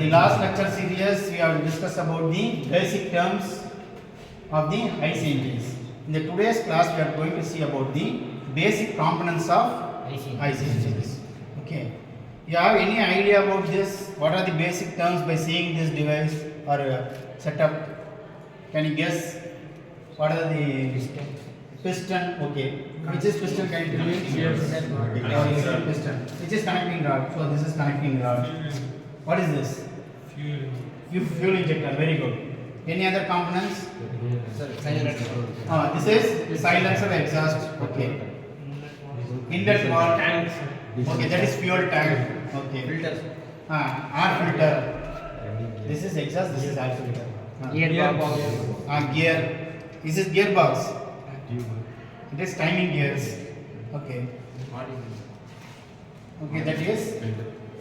last lecture series we have discussed about the basic terms of the IC engines. In the today's class we are going to see about the basic components of IC engines. Okay. You have any idea about this? What are the basic terms by seeing this device or setup? Can you guess? What are the piston? Okay. Which is piston? Can you tell me? Piston. Which is connecting rod? So this is connecting rod. What is this? Fuel injector. Very good. Any other components? This is silencer, exhaust. Okay. Inlet valve. Okay, that is fuel tank. Okay. Filter. Air filter. This is exhaust. This is air filter. Gearbox. Gear. This is gearbox. It is timing gears. Okay. Okay, that is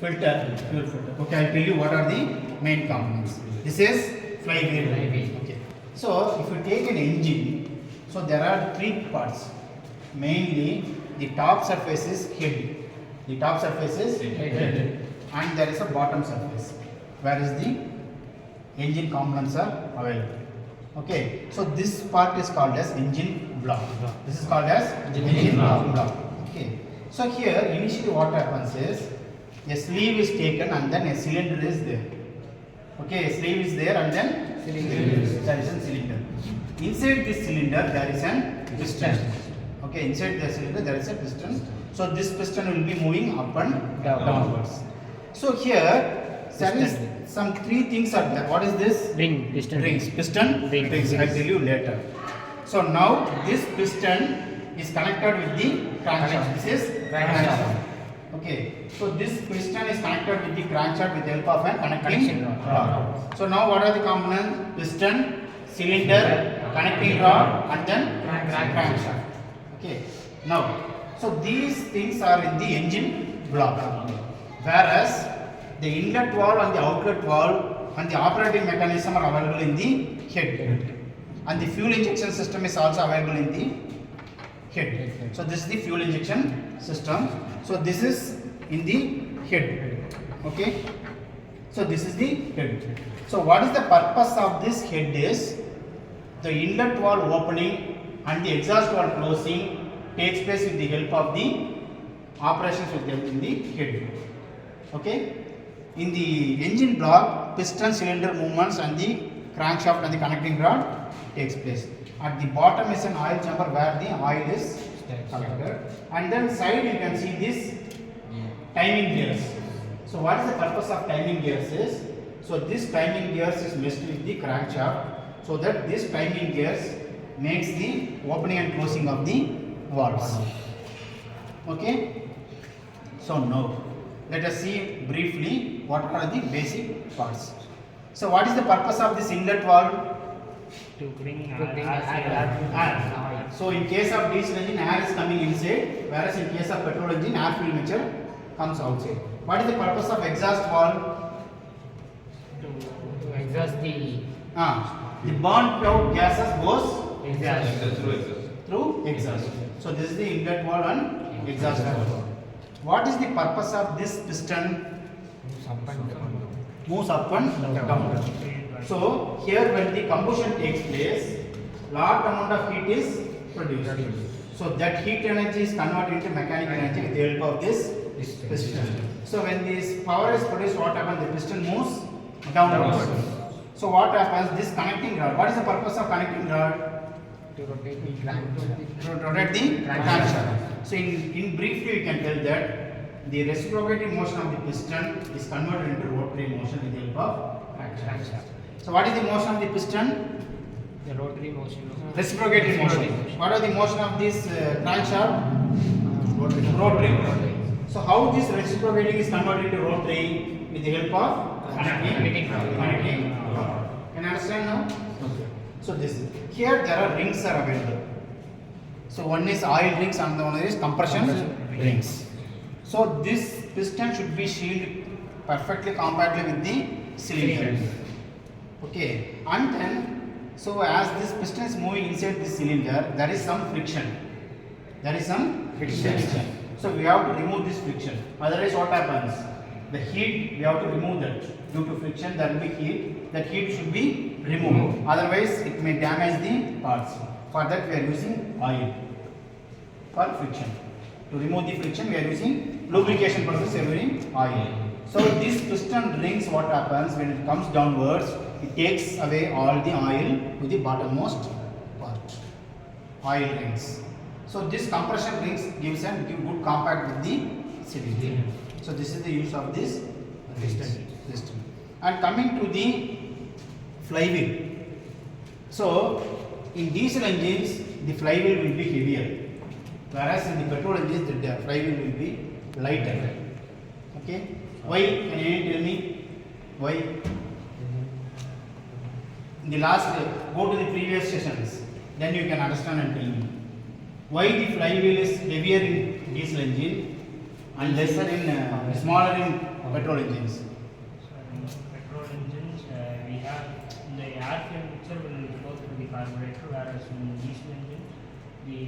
filter. Fuel filter. Okay, I'll tell you what are the main components. This is flywheel. Okay. So if you take an engine, so there are three parts. Mainly, the top surface is head. The top surface is head, and there is a bottom surface where is the engine components are available. Okay, so this part is called as engine block. This is called as engine block. Okay, so here initially what happens is a sleeve is taken and then a cylinder is there. Okay, a sleeve is there and then there is a cylinder. Inside this cylinder there is an piston. Okay, inside the cylinder there is a piston. So this piston will be moving up and downwards. So here some three things are there. What is this? Piston. Rings. Piston rings. I will tell you later. So now this piston is connected with the crankshaft. This is crankshaft. Okay. So this piston is connected with the crankshaft with the help of a connecting rod. So now what are the components? Piston, cylinder, connecting rod, and then crankshaft. Okay. Now, so these things are in the engine block, whereas the inlet valve and the outlet valve and the operating mechanism are available in the head, and the fuel injection system is also available in the head. So this is the fuel injection system. So this is in the head. Okay. So this is the head. So what is the purpose of this head is the inlet valve opening and the exhaust valve closing takes place with the help of the operations with them in the head. Okay. In the engine block, piston, cylinder movements and the crankshaft and the connecting rod takes place. At the bottom is an oil chamber where the oil is collected, and then side you can see this timing gears. So what is the purpose of timing gears is, so this timing gears is mixed with the crankshaft, so that this timing gears makes the opening and closing of the valves. Okay. So now let us see briefly what are the basic parts. So what is the purpose of this inlet valve? To bring Air. So in case of diesel engine, air is coming inside, whereas in case of petrol engine, air fuel mixture comes outside. What is the purpose of exhaust valve? To exhaust the burnt out gases goes through exhaust. So this is the inlet valve and exhaust valve. What is the purpose of this piston? Moves up and down. So here when the combustion takes place, lot amount of heat is produced. So that heat energy is converted into mechanical energy with the help of this piston. So when this power is produced, what happens? The piston moves downwards. So what happens? This connecting rod. What is the purpose of connecting rod? to rotate the crank. To rotate the crankshaft. So in briefly we can tell that the reciprocating motion of the piston is converted into rotary motion with the help of crankshaft. So what is the motion of the piston? The rotary motion. Reciprocating motion. What are the motion of this crankshaft? Rotary. So how this reciprocating is converted into rotary with the help of connecting rod. Can you understand now? So this here there are rings are available. So one is oil rings and the other is compression rings. So this piston should be shielded perfectly compactly with the cylinder. Okay, and then so as this piston is moving inside this cylinder, there is some friction. There is some friction. So we have to remove this friction. Otherwise, what happens? the heat we have to remove that. Due to friction there will be heat. That heat should be removed. Otherwise it may damage the parts. For that we are using oil for friction. To remove the friction we are using lubrication process, we are using oil. So this piston rings, what happens when it comes downwards, it takes away all the oil to the bottommost part. Oil rings. So this compression rings give good compact with the cylinder. So this is the use of this piston. And coming to the flywheel. So in diesel engines the flywheel will be heavier, whereas in the petrol engines the flywheel will be lighter. Okay. Why? Can you tell me why? In the last, go to the previous sessions, then you can understand and tell me why the flywheel is heavier in diesel engine and lesser in smaller in petrol engines. So in petrol engines, we have the air fuel mixture will go through the carburetor, whereas in diesel engines, the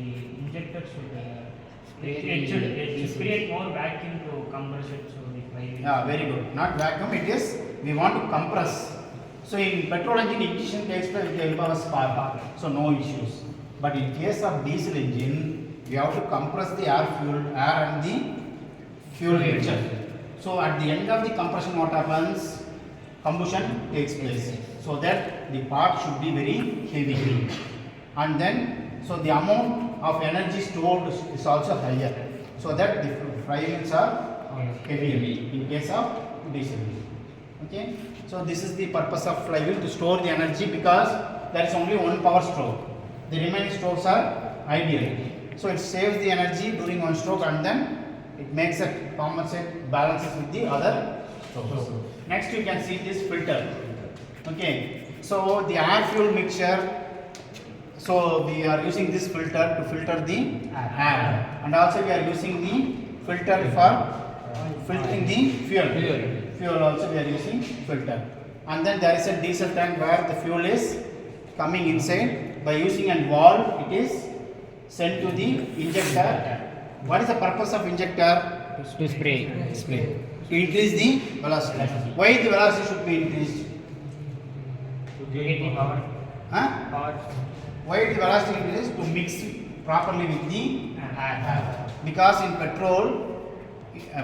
injector should it should create more vacuum to compress it. So the flywheel. Yeah, very good. Not vacuum, it is we want to compress. So in petrol engine ignition takes place with the help of a spark, so no issues. But in case of diesel engine, we have to compress the air and the fuel mixture. So at the end of the compression, what happens? Combustion takes place. So that the part should be very heavy. And then, so the amount of energy stored is also higher. So that the flywheels are heavier in case of diesel engine. Okay. So this is the purpose of flywheel, to store the energy, because there is only one power stroke. The remaining strokes are ideal. So it saves the energy during one stroke and then it makes it compensate, balances with the other strokes. Next you can see this filter. Okay. So the air fuel mixture. So we are using this filter to filter the air, and also we are using the filter for filtering the fuel. Fuel also we are using filter. And then there is a diesel tank where the fuel is coming inside. By using a valve, it is sent to the injector. What is the purpose of injector? To spray. To increase the velocity. Why the velocity should be increased? To get the power. Huh? Power. Why the velocity increases? To mix properly with the air. Because in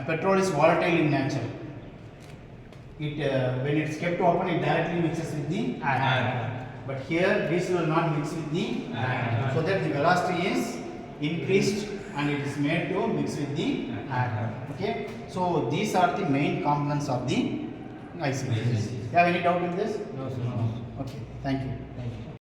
petrol is volatile in nature. It when it's kept open, it directly mixes with the air. But here diesel will not mix with the air, so that the velocity is increased and it is made to mix with the air. Okay. So these are the main components of the IC. You have any doubt in this? No, sir. Okay. Thank you.